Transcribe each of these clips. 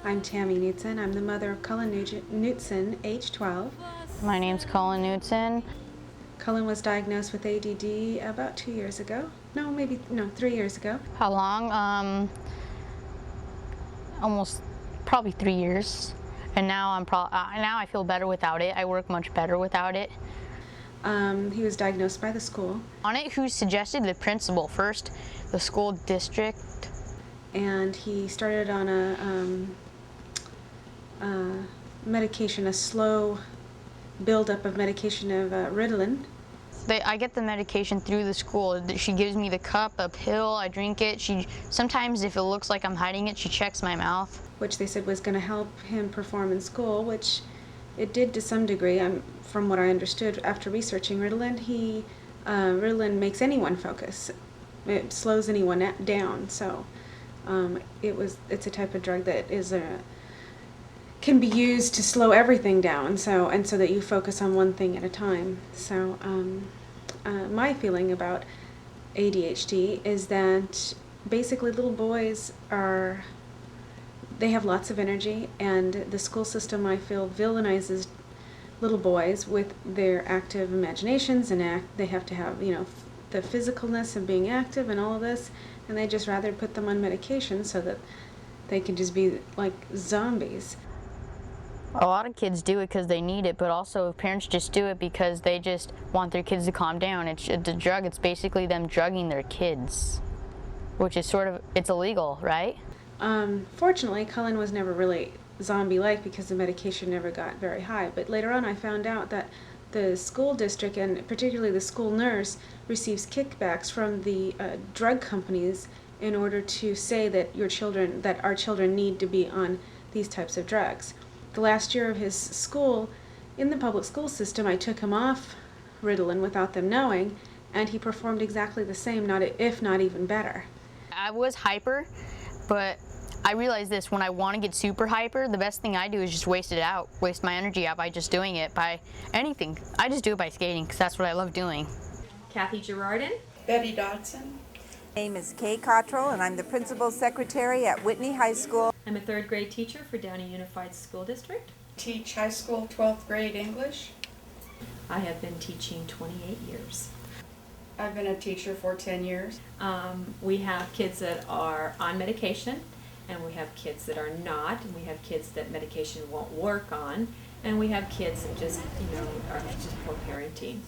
I'm Tammy Knutson. I'm the mother of Cullen Knutson, age 12. My name's Cullen Knutson. Cullen was diagnosed with ADD about 2 years ago. No, 3 years ago. How long? Probably 3 years. And now now I feel better without it. I work much better without it. He was diagnosed by the school. On it, who suggested? The principal first, the school district. And he started on a medication, a slow buildup of medication of Ritalin. I get the medication through the school. She gives me the cup, a pill, I drink it. Sometimes if it looks like I'm hiding it, she checks my mouth. Which they said was going to help him perform in school, which it did to some degree. From what I understood after researching Ritalin, Ritalin makes anyone focus. It slows anyone down. So it's a type of drug that can be used to slow everything down. So that you focus on one thing at a time. So my feeling about ADHD is that basically little boys they have lots of energy, and the school system, I feel, villainizes little boys with their active imaginations, and they have to have, the physicalness of being active and all of this, and they just rather put them on medication so that they can just be like zombies. A lot of kids do it because they need it, but also parents just do it because they just want their kids to calm down. It's a drug. It's basically them drugging their kids, which is it's illegal, right? Fortunately, Cullen was never really zombie-like because the medication never got very high. But later on, I found out that the school district, and particularly the school nurse, receives kickbacks from the drug companies in order to say that our children need to be on these types of drugs. The last year of his school, in the public school system, I took him off Ritalin without them knowing, and he performed exactly the same, if not even better. I was hyper, but I realized this: when I want to get super hyper, the best thing I do is just waste my energy out by just doing it, by anything. I just do it by skating because that's what I love doing. Kathy Girardin. Betty Dodson. My name is Kay Cottrell, and I'm the principal secretary at Whitney High School. I'm a third grade teacher for Downey Unified School District. Teach high school 12th grade English. I have been teaching 28 years. I've been a teacher for 10 years. We have kids that are on medication, and we have kids that are not, and we have kids that medication won't work on, and we have kids that just, are just poor parenting.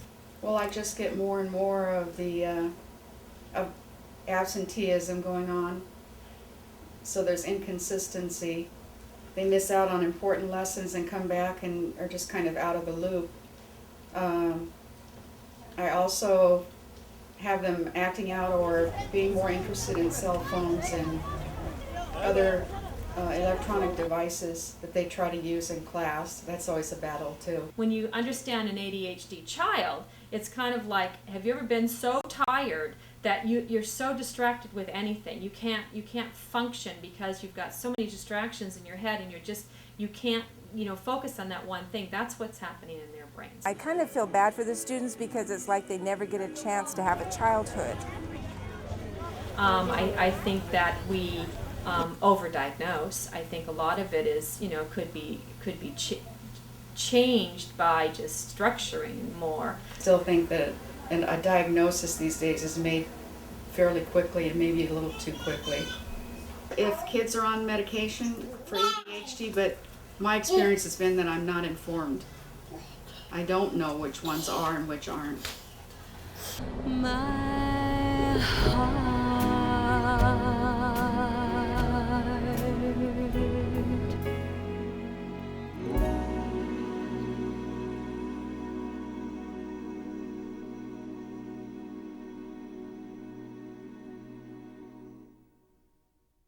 Well, I just get more and more of the of absenteeism going on. So there's inconsistency. They miss out on important lessons and come back and are just kind of out of the loop. I also have them acting out or being more interested in cell phones and other electronic devices that they try to use in class. That's always a battle too. When you understand an ADHD child, it's kind of like, have you ever been so tired that you're so distracted with anything? You can't function because you've got so many distractions in your head, and you can't focus on that one thing. That's what's happening in their brains. I kind of feel bad for the students because it's like they never get a chance to have a childhood. I think that we overdiagnose. I think a lot of it is, could be changed by just structuring more. Still think that a diagnosis these days is made fairly quickly and maybe a little too quickly. If kids are on medication for ADHD, but my experience has been that I'm not informed. I don't know which ones are and which aren't. My heart